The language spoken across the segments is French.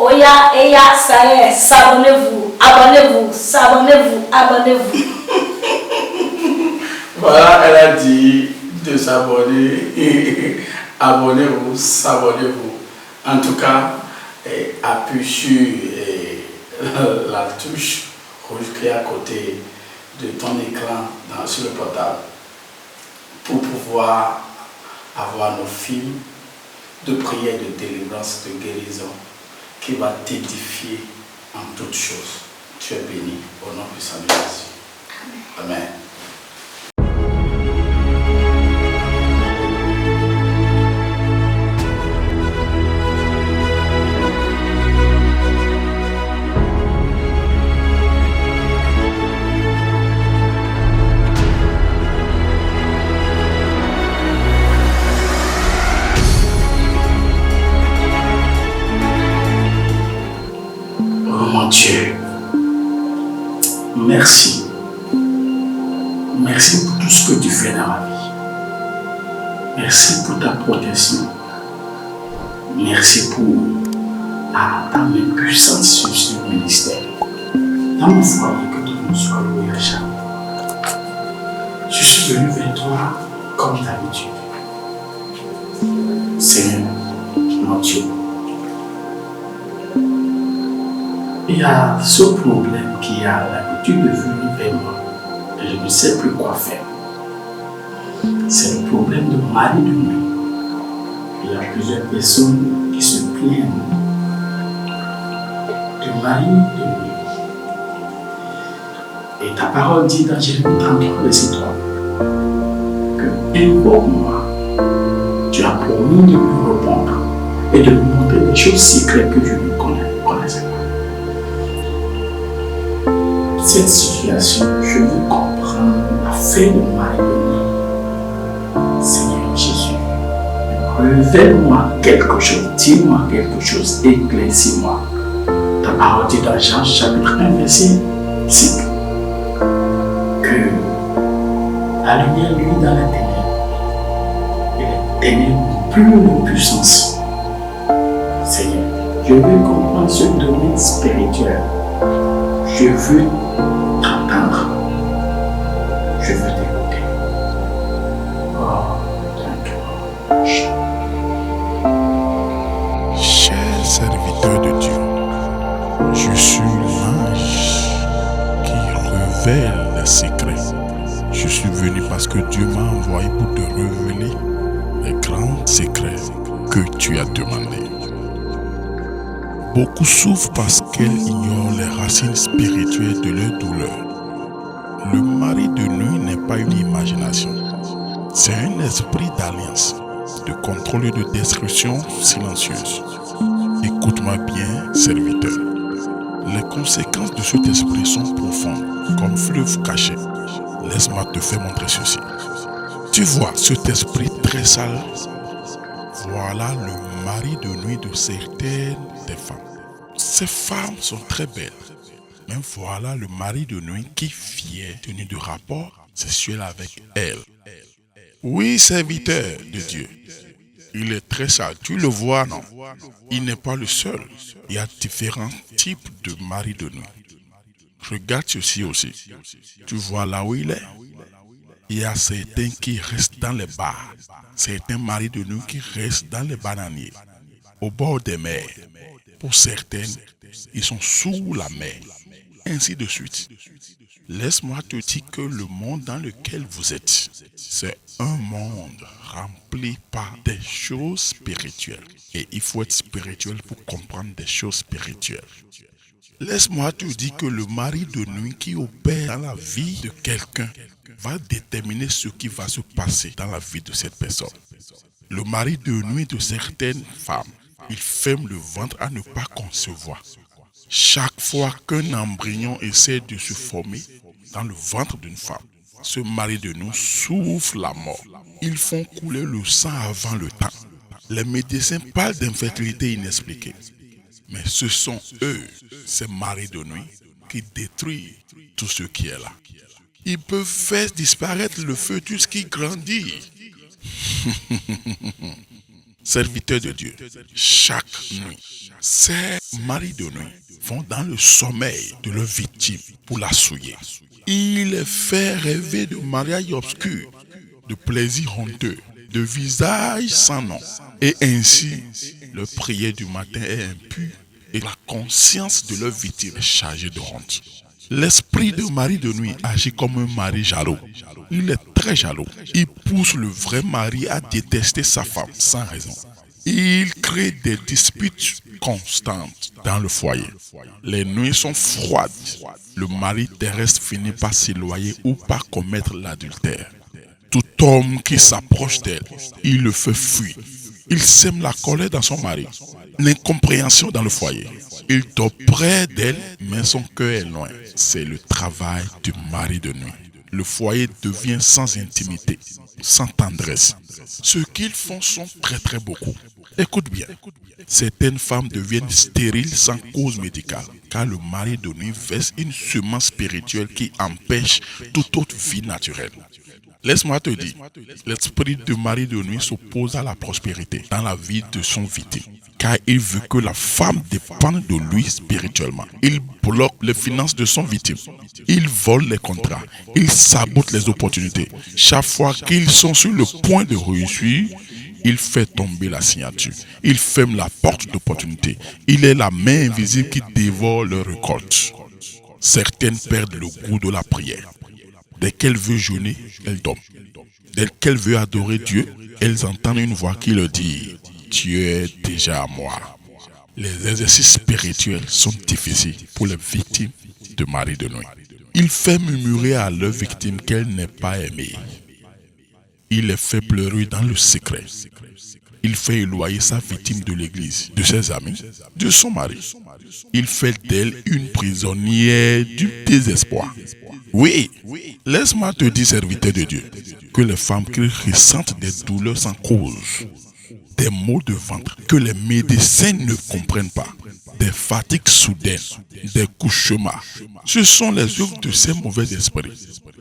Oya, Eya, ça y est, s'abonnez-vous, abonnez-vous, s'abonnez-vous, abonnez-vous. Voilà, elle a dit de s'abonner. Abonnez-vous, s'abonnez-vous. En tout cas, appuie sur la touche rouge qui est à côté de ton écran sur le portable pour pouvoir avoir nos films de prière, de délivrance, de guérison qui va t'édifier en toutes choses. Tu es béni au nom puissant de Jésus. Amen. Mon Dieu, merci. Merci pour tout ce que tu fais dans ma vie. Merci pour ta protection. Merci pour ta main puissante sur ce ministère. Dans mon foyer, que ton nom soit loué à jamais. Je suis venu vers toi comme d'habitude. Seigneur, mon Dieu, il y a ce problème qui a l'habitude de venir vers moi et je ne sais plus quoi faire. C'est le problème de mari de nuit. Il y a plusieurs personnes qui se plaignent de mari de nuit. Et ta parole dit dans Jérémie 33, verset 3 que invoque-moi, tu as promis de me répondre et de me montrer des choses secrètes que je ne connaissais pas. Cette situation, je veux comprendre l'affaire de mari de nuit. Seigneur Jésus, révèle-moi quelque chose, dis-moi quelque chose, éclaircis-moi. Ta parole dit dans Jean chapitre 1, verset 5 que la lumière luit dans la ténèbres et les ténèbres n'ont plus de puissance. Seigneur, je veux comprendre ce domaine spirituel. Je veux t'entendre. Je veux t'écouter. Oh, chers serviteurs de Dieu, je suis l'ange qui révèle les secrets. Je suis venu parce que Dieu m'a envoyé pour te révéler les grands secrets que tu as demandés. Beaucoup souffrent parce qu'elles ignorent les racines spirituelles de leur douleur. Le mari de nuit n'est pas une imagination. C'est un esprit d'alliance, de contrôle et de destruction silencieuse. Écoute-moi bien, serviteur. Les conséquences de cet esprit sont profondes, comme fleuve caché. Laisse-moi te faire montrer ceci. Tu vois cet esprit très sale? Voilà le mari de nuit de certaines des femmes. Ces femmes sont très belles. Mais voilà le mari de nuit qui vient tenir de rapport sexuel avec elle. Oui, serviteur de Dieu. Il est très sale. Tu le vois, non? Il n'est pas le seul. Il y a différents types de mari de nuit. Regarde ceci aussi. Tu vois là où il est? Il y a certains qui restent dans les bars. Certains maris de nuit qui restent dans les bananiers, au bord des mers. Pour certaines, ils sont sous la mer. Ainsi de suite. Laisse-moi te dire que le monde dans lequel vous êtes, c'est un monde rempli par des choses spirituelles. Et il faut être spirituel pour comprendre des choses spirituelles. Laisse-moi te dire que le mari de nuit qui opère dans la vie de quelqu'un va déterminer ce qui va se passer dans la vie de cette personne. Le mari de nuit de certaines femmes, il ferme le ventre à ne pas concevoir. Chaque fois qu'un embryon essaie de se former dans le ventre d'une femme, ce mari de nuit souffre la mort. Ils font couler le sang avant le temps. Les médecins parlent d'infertilité inexpliquée. Mais ce sont eux, ces maris de nuit, qui détruisent tout ce qui est là. Ils peuvent faire disparaître le fœtus qui grandit. Serviteurs de Dieu, chaque nuit, ces maris de nuit vont dans le sommeil de leur victime pour la souiller. Il les fait rêver de mariages obscurs, de plaisirs honteux, de visages sans nom. Et ainsi, leur prière du matin est impure et la conscience de leur victime est chargée de honte. L'esprit de mari de nuit agit comme un mari jaloux. Il est très jaloux. Il pousse le vrai mari à détester sa femme sans raison. Il crée des disputes constantes dans le foyer. Les nuits sont froides. Le mari terrestre finit par s'éloigner ou par commettre l'adultère. Tout homme qui s'approche d'elle, il le fait fuir. Il sème la colère dans son mari, l'incompréhension dans le foyer. Il dort près d'elle, mais son cœur est loin. C'est le travail du mari de nuit. Le foyer devient sans intimité, sans tendresse. Ceux qu'ils font sont très beaucoup. Écoute bien, certaines femmes deviennent stériles sans cause médicale, car le mari de nuit verse une semence spirituelle qui empêche toute autre vie naturelle. Laisse-moi te dire, l'esprit du mari de nuit s'oppose à la prospérité dans la vie de son victime, car il veut que la femme dépende de lui spirituellement. Il bloque les finances de son victime. Il vole les contrats. Il sabote les opportunités. Chaque fois qu'ils sont sur le point de réussir, il fait tomber la signature. Il ferme la porte d'opportunité. Il est la main invisible qui dévore leur récolte. Certaines perdent le goût de la prière. Dès qu'elle veut jeûner, elle dort. Dès qu'elle veut adorer Dieu, elles entendent une voix qui leur dit « Dieu est déjà à moi ». Les exercices spirituels sont difficiles pour les victimes de mari de nuit. Il fait murmurer à leur victime qu'elle n'est pas aimée. Il les fait pleurer dans le secret. Il fait éloigner sa victime de l'église, de ses amis, de son mari. Il fait d'elle une prisonnière du désespoir. Oui, laisse-moi te dire, serviteur de Dieu, que les femmes qui ressentent des douleurs sans cause, des maux de ventre que les médecins ne comprennent pas, des fatigues soudaines, des cauchemars, ce sont les œuvres de ces mauvais esprits.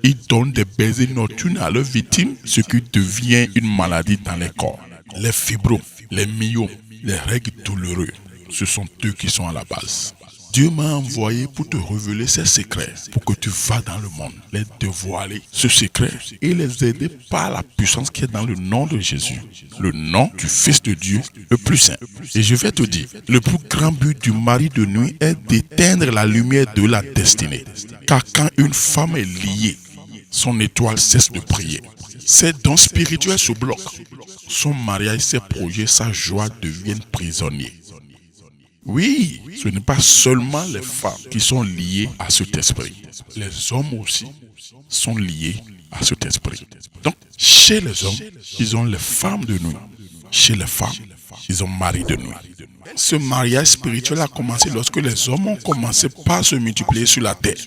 Ils donnent des baisers nocturnes à leurs victimes, ce qui devient une maladie dans les corps. Les fibromes, les myomes, les règles douloureuses, ce sont eux qui sont à la base. Dieu m'a envoyé pour te révéler ces secrets, pour que tu vas dans le monde, les dévoiler, ce secret, et les aider par la puissance qui est dans le nom de Jésus, le nom du Fils de Dieu, le plus saint. Et je vais te dire, le plus grand but du mari de nuit est d'éteindre la lumière de la destinée. Car quand une femme est liée, son étoile cesse de briller. Ses dons spirituels se bloquent. Son mariage, ses projets, sa joie deviennent prisonniers. Oui, ce n'est pas seulement les femmes qui sont liées à cet esprit. Les hommes aussi sont liés à cet esprit. Donc, chez les hommes, ils ont les femmes de nuit. Chez les femmes, ils ont mari de nuit. Ce mariage spirituel a commencé lorsque les hommes ont commencé par se multiplier sur la terre.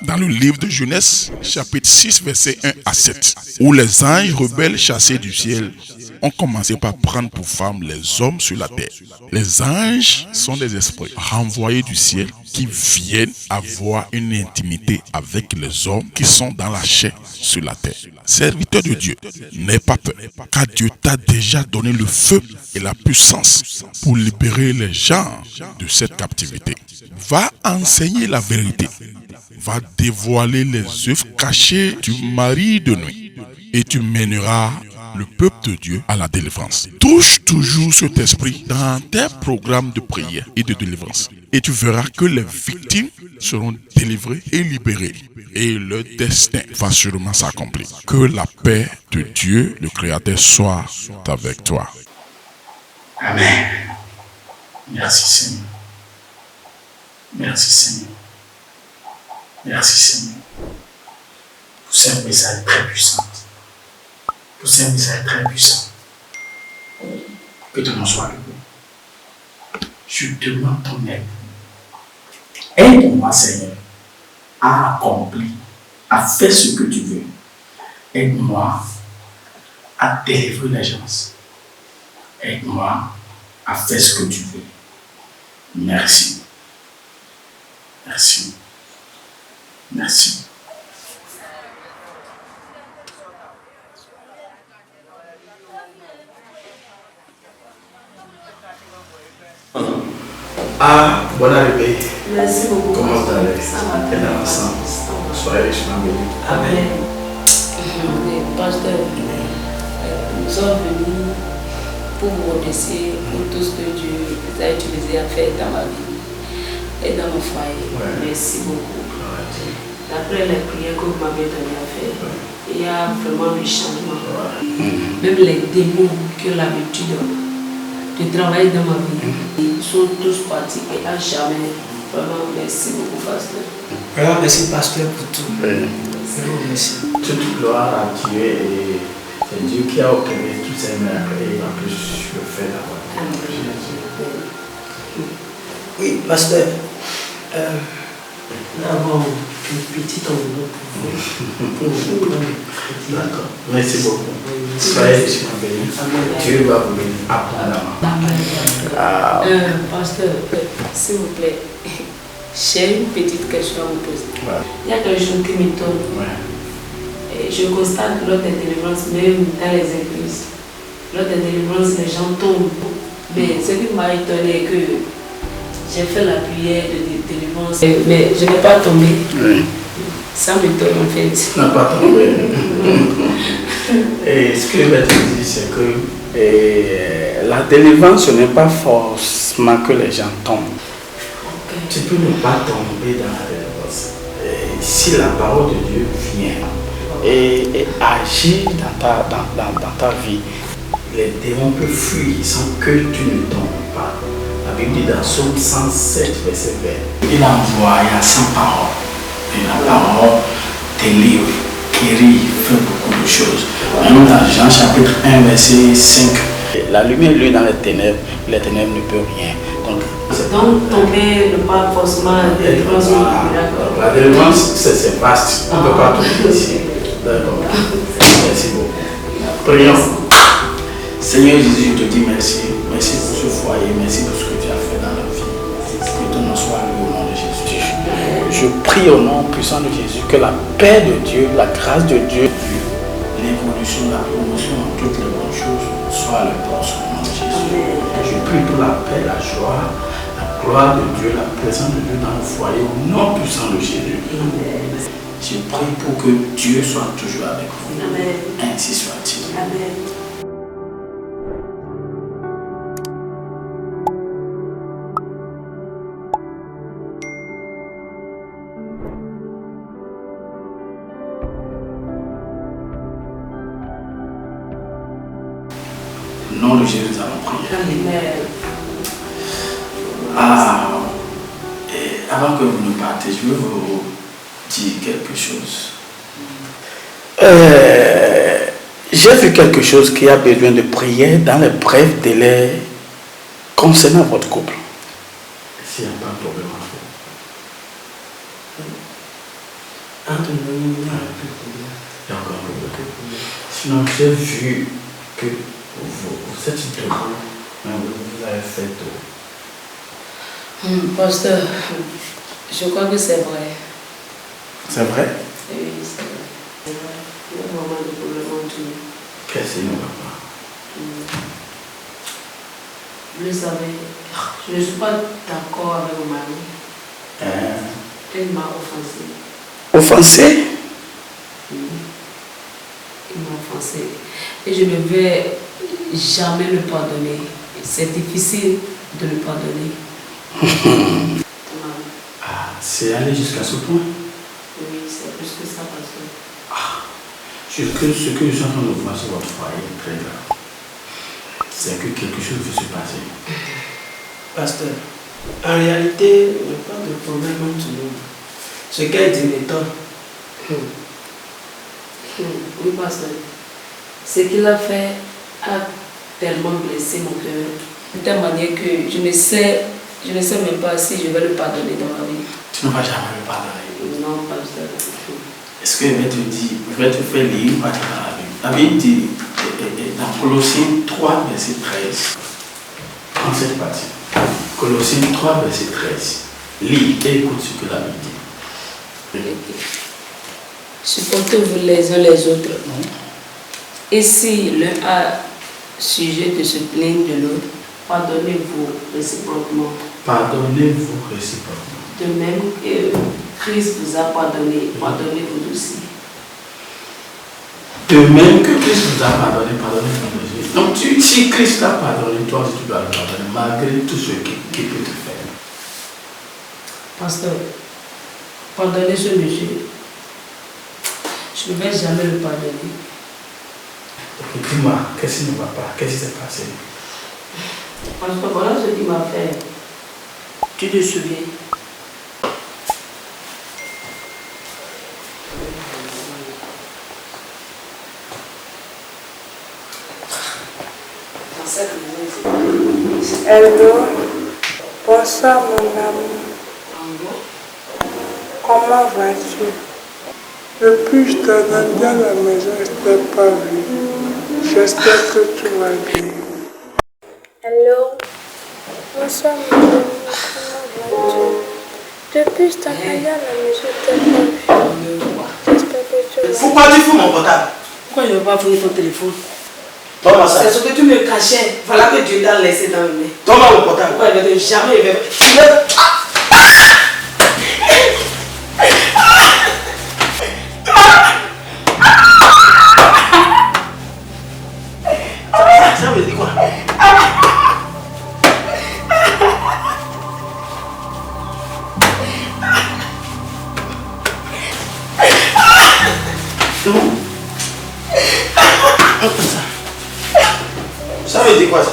Dans le livre de Genèse, chapitre 6, versets 1 à 7, où les anges rebelles chassés du ciel ont commencé par prendre pour femmes les hommes sur la terre. Les anges sont des esprits renvoyés du ciel qui viennent avoir une intimité avec les hommes qui sont dans la chair sur la terre. Serviteur de Dieu, n'aie pas peur, car Dieu t'a déjà donné le feu et la puissance pour libérer les gens de cette captivité. Va enseigner la vérité. Va dévoiler les œuvres cachées du mari de nuit et tu mèneras le peuple de Dieu à la délivrance. Touche toujours cet esprit dans tes programmes de prière et de délivrance. Et tu verras que les victimes seront délivrées et libérées. Et leur destin va sûrement s'accomplir. Que la paix de Dieu, le Créateur, soit avec toi. Amen. Merci Seigneur. Merci Seigneur. Merci Seigneur. Pour ce message très puissant. Pour ce message très puissant. Que ton nom soit loué. Je demande ton aide. Aide-moi, Seigneur, à accomplir, à faire ce que tu veux. Aide-moi à délivrer les gens. Aide-moi à faire ce que tu veux. Merci. Merci. Merci. Ah, bonne arrivée. Merci beaucoup. Comment vous allez? Ça va. Et dans l'ensemble. Soyez richement bénis. Amen. Pasteur, nous sommes venus pour vous remercier pour tout ce que Dieu a utilisé à faire dans ma vie et dans mon foyer. Ouais. Merci beaucoup. Ouais. D'après les prières que vous m'avez donné à faire, il y a vraiment du changement. Ouais. Même les démons que l'habitude de travailler dans ma vie, ils sont tous partis et à jamais. Vraiment, merci beaucoup, Pasteur. Vraiment, merci, Pasteur, pour tout. Oui. Vraiment, merci. Toute gloire à Dieu et c'est Dieu qui a opéré tous ces miracles et en plus je le fais d'abord. Oui, Pasteur, nous avons une petite enveloppe pour vous. D'accord. Merci beaucoup. Soyez richement bénis. Dieu va vous bénir abondamment. Pasteur, s'il vous plaît, j'ai une petite question à vous poser. Ouais. Il y a quelque chose qui m'étonne. Ouais. Et je constate lors des délivrances, même dans les églises, lors des délivrances, les gens tombent. Mais ce qui m'a étonné est que j'ai fait la prière de délivrance, mais je n'ai pas tombé. Oui. Ça m'étonne en fait. Tu n'as pas tombé. Et ce que je vais te dire, c'est que la délivrance, ce n'est pas forcément que les gens tombent. Okay. Tu peux ne pas tomber dans la délivrance. Et si la parole de Dieu vient et agit dans ta vie, les démons peuvent fuir sans que tu ne tombes pas. La Bible dit dans Psaume 107, verset 20, il envoie sans parole. Et la parole délivre, guérit, fait beaucoup de choses. Même dans Jean chapitre 1, verset 5, la lumière lui dans les ténèbres ne peuvent rien. Donc tomber ne pas forcément la délivrance. La délivrance, c'est vaste. On ne peut pas tout ici. D'accord. Merci beaucoup. Prions. Seigneur Jésus, je te dis merci. Merci pour ce foyer. Merci pour ce que tu as fait dans la vie. Que ton nom soit loué au nom de Jésus. Je prie au nom puissant de Jésus que la paix de Dieu, la grâce de Dieu, l'évolution, la promotion en toutes les bonnes choses soit le portion au nom de Jésus. Je prie pour la paix, la joie, la gloire de Dieu, la présence de Dieu dans le foyer au nom puissant de Jésus. Je prie pour que Dieu soit toujours avec vous. Amen. Ainsi soit-il. Amen. Au nom de Jésus, nous allons prier. Amen. Et avant que vous ne partez, je veux vous dire quelque chose. J'ai vu quelque chose qui a besoin de prière dans les brefs délais concernant votre couple. S'il n'y a pas de problème en fait. Entre nous, il n'y a plus de problème. Il y a encore un problème. Sinon, j'ai vu que vous êtes debout, mais vous avez fait tout. Pasteur, je crois que c'est vrai. C'est vrai? Oui, c'est vrai. C'est vrai. Il y a vraiment des problèmes entre nous. Qu'est-ce qui ne va pas? Vous le savez, je ne suis pas d'accord avec mon mari. Il m'a offensé. Offensé? Oui. Il m'a offensé. Et je ne vais jamais le pardonner. C'est difficile de le pardonner. C'est allé jusqu'à ce point? Oui, c'est plus que ça, pasteur. Ce que je suis en train de voir sur votre foyer est très grave. C'est que quelque chose veut se passer. Pasteur, en réalité, il n'y a pas de problème entre nous. Ce qu'elle dit m'étonne. Oui, pasteur. Ce qu'il a fait a tellement blessé mon cœur, de telle manière que je ne sais même pas si je vais le pardonner dans ma vie. Tu ne vas jamais le pardonner. Non, pasteur. Est-ce que je vais te dire, je vais te faire lire une partie dans la Bible. La Bible dit, dans Colossiens 3, verset 13, en cette partie, Colossiens 3, verset 13, lis et écoute ce que la Bible dit. Supportez-vous les uns les autres. Et si l'un a sujet de se plaindre de l'autre, pardonnez-vous réciproquement. Pardonnez-vous réciproquement. De même que Christ vous a pardonné, pardonnez-vous aussi. De même que Christ vous a pardonné, pardonnez-vous aussi. Donc si Christ t'a pardonné, toi aussi tu dois le pardonner, malgré tout ce qu'il peut te faire. Pasteur, pardonnez ce monsieur. Je ne vais jamais le pardonner. Ok, dis-moi, qu'est-ce qui ne va pas? Qu'est-ce qui s'est passé? Pasteur, voilà ce qu'il m'a fait. Tu te souviens? Hello, bonsoir mon amour. Comment vas-tu? Depuis que je t'attendais à la maison, je ne t'ai pas vu. J'espère que tout va bien. Hello, bonsoir mon amour. Comment vas-tu? Depuis que je t'attendais à la maison, je ne t'ai pas vu. J'espère que tu vas bien. Pourquoi tu fous mon portable? Pourquoi je ne vais pas prendre ton téléphone? Donne-moi ça. C'est ce que tu me cachais. Voilà que Dieu t'a laissé dans le nez. Donne-moi mon portable. Pourquoi je vais jamais... Ça veut dire quoi? Ça veut dire quoi ça?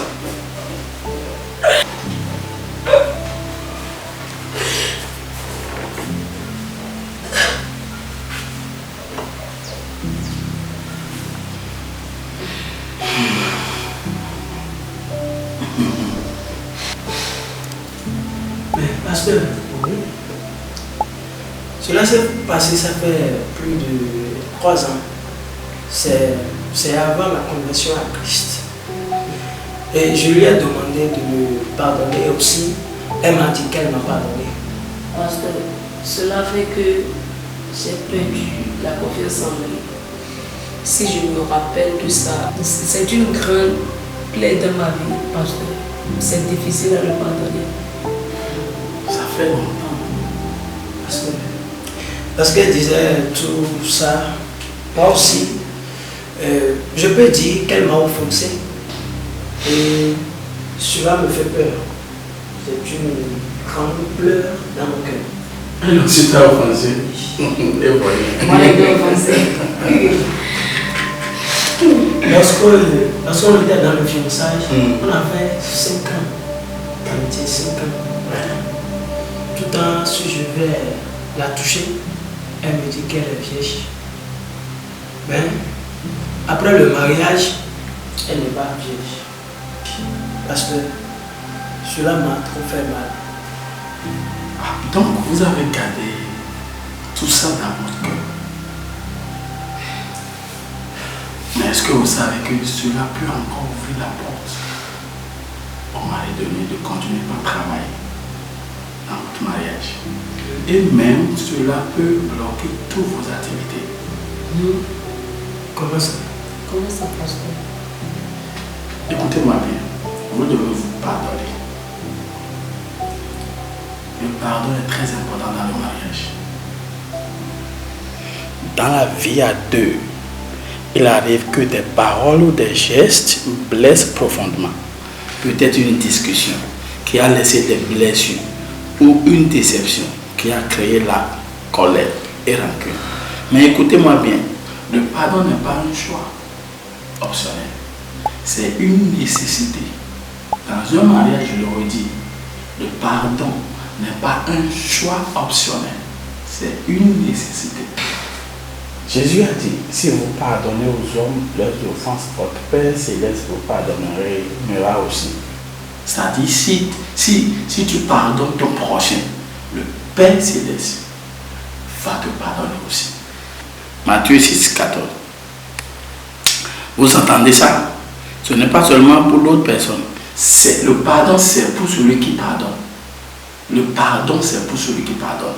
Mais pasteur, cela s'est passé, ça fait plus de 3 ans. C'est avant ma conversion à Christ. Et je lui ai demandé de me pardonner et aussi, elle m'a dit qu'elle m'a pardonné. Pasteur, cela fait que j'ai perdu la confiance en lui. Si je me rappelle de ça, c'est une grande plaie dans ma vie, pasteur. C'est difficile à le pardonner. Ça fait longtemps. Parce qu'elle disait tout ça, moi aussi, je peux dire qu'elle m'a offensé. Et cela me fait peur. C'est une grande pleure dans mon cœur. Elle aussi t'a offensé. Et voilà. Moi, elle m'a offensé. Lorsqu'on était dans le fiançage, on avait 5 ans. On était 5 ans. Tout le temps, si je vais la toucher, elle me dit qu'elle est vieille. Mais après le mariage, elle n'est pas vieille. Parce que cela m'a trop fait mal. Ah, donc vous avez gardé tout ça dans votre cœur. Mais est-ce que vous savez que cela peut encore ouvrir la porte au mari donné de continuer par travailler dans votre mariage? Et même cela peut bloquer toutes vos activités. Comment ça? Comment ça, pasteur? Écoutez-moi bien, vous devez vous pardonner. Le pardon est très important dans le mariage. Dans la vie à deux, il arrive que des paroles ou des gestes blessent profondément. Peut-être une discussion qui a laissé des blessures ou une déception qui a créé la colère et rancune. Mais écoutez-moi bien, le pardon n'est pas un choix optionnel. C'est une nécessité. Dans un mariage, je le redis, le pardon n'est pas un choix optionnel. C'est une nécessité. Jésus a dit, si vous pardonnez aux hommes leurs offenses, votre Père Céleste vous pardonnera aussi. C'est-à-dire, si tu pardonnes ton prochain, le Père Céleste va te pardonner aussi. Matthieu 6, 14. Vous entendez ça? Ce n'est pas seulement pour l'autre personne. Le pardon, c'est pour celui qui pardonne. Le pardon, c'est pour celui qui pardonne.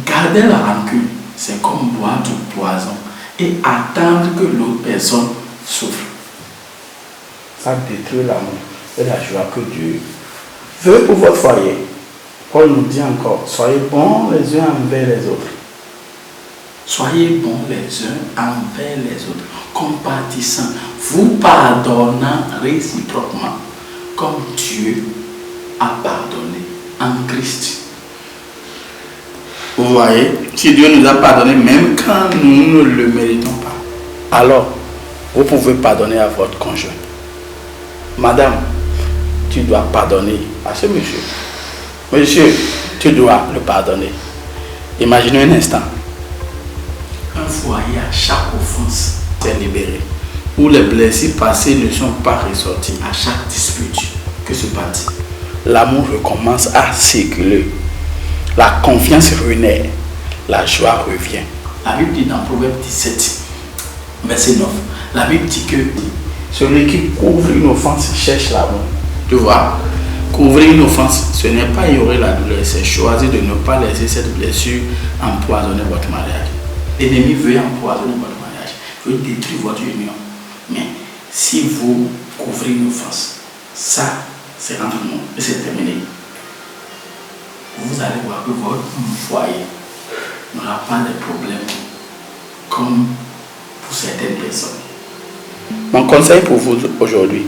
Garder la rancune, c'est comme boire du poison et attendre que l'autre personne souffre. Ça détruit l'amour. et la joie que Dieu veut pour votre foyer. Paul nous dit encore, soyez bons les uns envers les autres. Soyez bons les uns envers les autres, compatissants, vous pardonnant réciproquement, comme Dieu a pardonné en Christ. Vous voyez, si Dieu nous a pardonné, même quand nous ne le méritons pas, alors vous pouvez pardonner à votre conjoint. Madame, tu dois pardonner à ce monsieur. Monsieur, tu dois le pardonner. Imaginez un instant. Un foyer à chaque offense est libéré, où les blessés passés ne sont pas ressortis. À chaque dispute, que se passe-t-il? L'amour recommence à circuler. La confiance renaît. La joie revient. La Bible dit dans Proverbe 17, verset 9, la Bible dit que celui qui couvre une offense cherche l'amour. Tu vois, couvrir une offense, ce n'est pas ignorer la douleur, c'est choisir de ne pas laisser cette blessure empoisonner votre mariage. L'ennemi veut empoisonner votre mariage, veut détruire votre union. Mais si vous couvrez une offense, ça, c'est entre nous et c'est terminé. Vous allez voir que votre foyer n'aura pas de problème comme pour certaines personnes. Mon conseil pour vous aujourd'hui,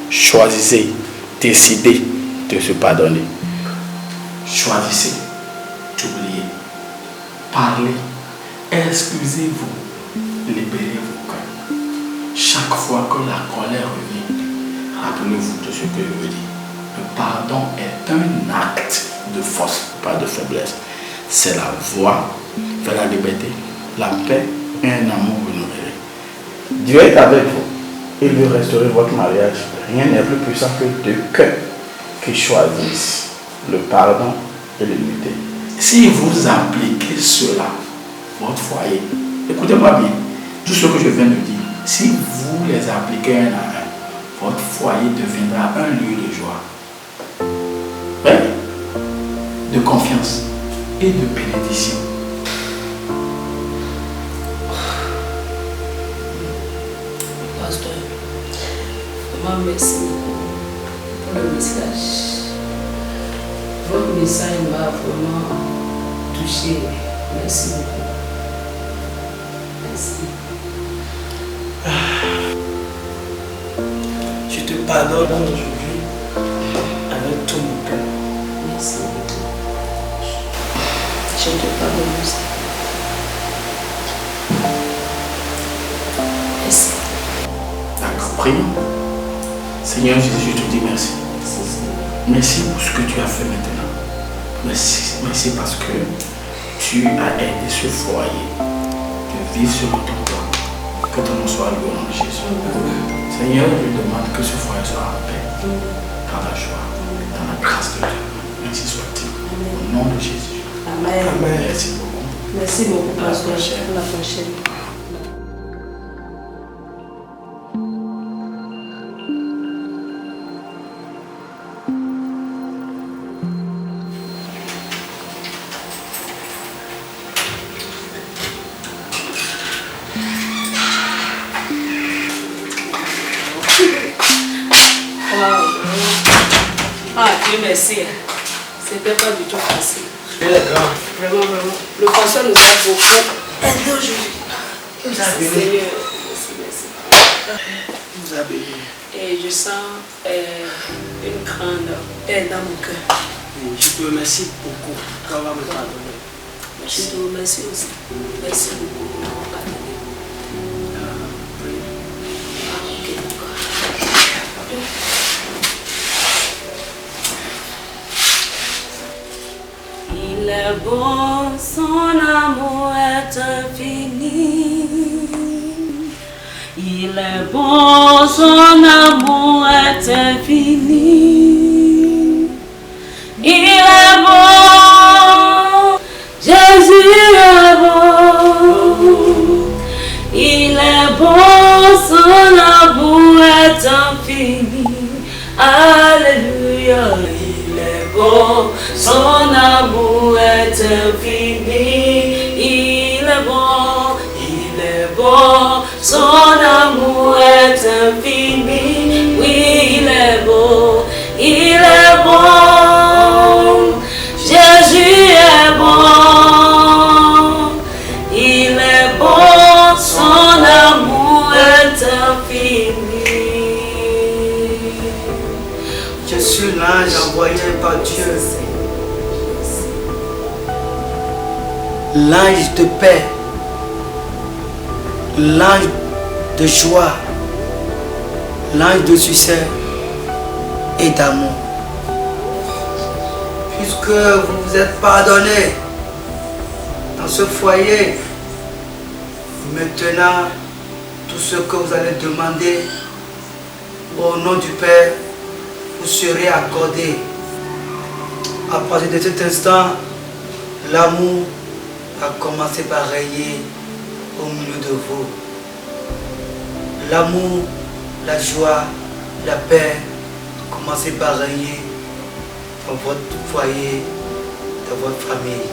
choisissez, décidez de se pardonner. Choisissez d'oublier. Parlez. Excusez-vous. Libérez vos cœurs. Chaque fois que la colère revient, rappelez-vous de ce que je veux dire. Le pardon est un acte de force, pas de faiblesse. C'est la voie vers la liberté, la paix et un amour renouvelé. Dieu est avec vous. Il veut restaurer votre mariage. Rien n'est plus puissant que deux cœurs qui choisissent le pardon et l'unité. Si vous appliquez cela, votre foyer, écoutez-moi bien, tout ce que je viens de dire, si vous les appliquez un à un, votre foyer deviendra un lieu de joie, de confiance et de bénédiction. Pasteur, vraiment merci pour le message. Votre message m'a vraiment touché. Merci beaucoup. Merci. Je te pardonne aujourd'hui avec tout mon cœur. Merci beaucoup. Je te pardonne aussi. Merci. D'accord, prions. Seigneur Jésus, je te dis merci. Merci pour ce que tu as fait maintenant. Merci parce que tu as aidé ce foyer de vivre selon ton plan. Que ton nom soit loué au nom de Jésus. Seigneur, je demande que ce foyer soit en paix, dans la joie, dans la grâce de Dieu. Merci soit-il. Au nom de Jésus. Amen. Amen. Merci beaucoup. Merci beaucoup, À la Pasteur. prochaine. À la prochaine. Ah, Dieu merci. C'était pas du tout facile. Vraiment, vraiment. Le pasteur nous a beaucoup aidé aujourd'hui. Merci Seigneur. Merci. Vous avez Et je sens une grande paix dans mon cœur. je te remercie beaucoup d'avoir me pardonné. Je te remercie aussi. Merci beaucoup pour m'avoir pardonné. Ah, ok, d'accord. Il est bon, son amour est infini. Il est bon, son amour est infini. Il est bon, Jésus est bon. Il est bon, son amour est infini. Alléluia. Il est bon, son amour est infini. Il est bon, son amour est infini. Oui, il est bon. envoyé par Dieu. L'ange de paix, l'ange de joie, l'ange de succès et d'amour. Puisque vous vous êtes pardonné dans ce foyer, maintenant, tout ce que vous allez demander au nom du Père vous serez accordé. À partir de cet instant, l'amour a commencé par régner au milieu de vous. L'amour, la joie, la paix, commencez par régner dans votre foyer, dans votre famille.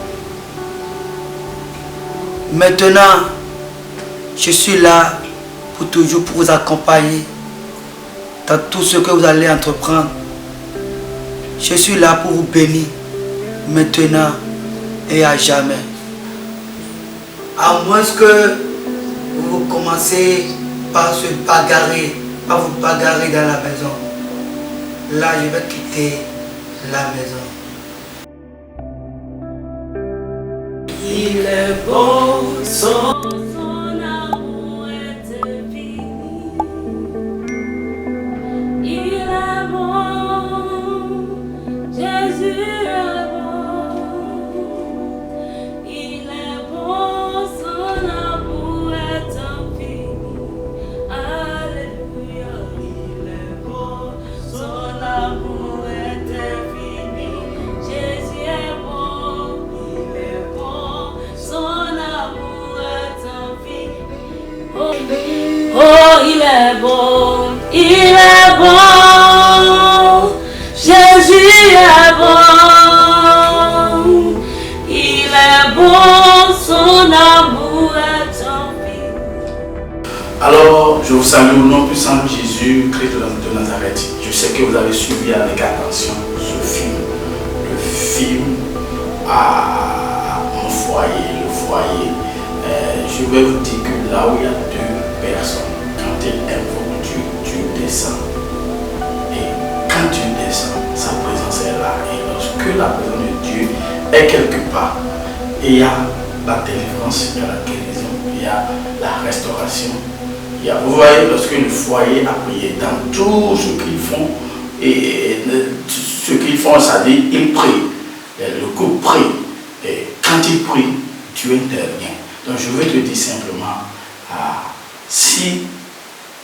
Maintenant, je suis là pour toujours pour vous accompagner dans tout ce que vous allez entreprendre. Je suis là pour vous bénir maintenant et à jamais. À moins que vous commencez par se bagarrer, par vous bagarrer dans la maison. Là, je vais quitter la maison. Il est beau, son amour est infini. Il est bon, Jésus est bon. Il est bon, son amour est infini. Alléluia. Il est bon, son amour est infini. Jésus est bon, il est bon, son amour est infini. Oh, il est bon, Jésus est bon, il est bon, son amour est infini. Alors, je vous salue au nom puissant de Jésus, Christ de Nazareth. Je sais que vous avez suivi avec attention ce film. Le film à mon foyer, le foyer. Je vais vous dire que là où il y a deux personnes, quand elles invoquent Dieu, Dieu descend. Et quand Dieu descend, sa présence est là. Et lorsque la présence de Dieu est quelque part, il y a la délivrance, il y a la guérison, il y a la restauration. Vous voyez, lorsque le foyer a prié, dans tout ce qu'ils font, et ce qu'ils font, c'est-à-dire ils prient, le couple prie, et quand ils prient, Dieu intervient. Donc je veux te dire simplement, si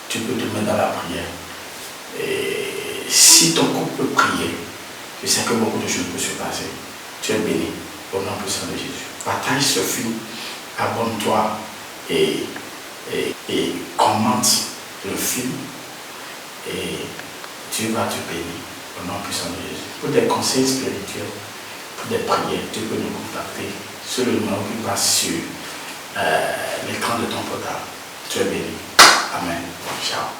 tu peux te mettre dans la prière, et si ton couple peut prier, je sais que beaucoup de choses peuvent se passer. Tu es béni, au nom puissant de Jésus. Partage ce film, abonne-toi et commente le film et Dieu va te bénir au nom puissant de Jésus. Pour des conseils spirituels, pour des prières, tu peux nous contacter sur le numéro qui passe sur l'écran de ton portable. Tu es béni. Amen. Ciao.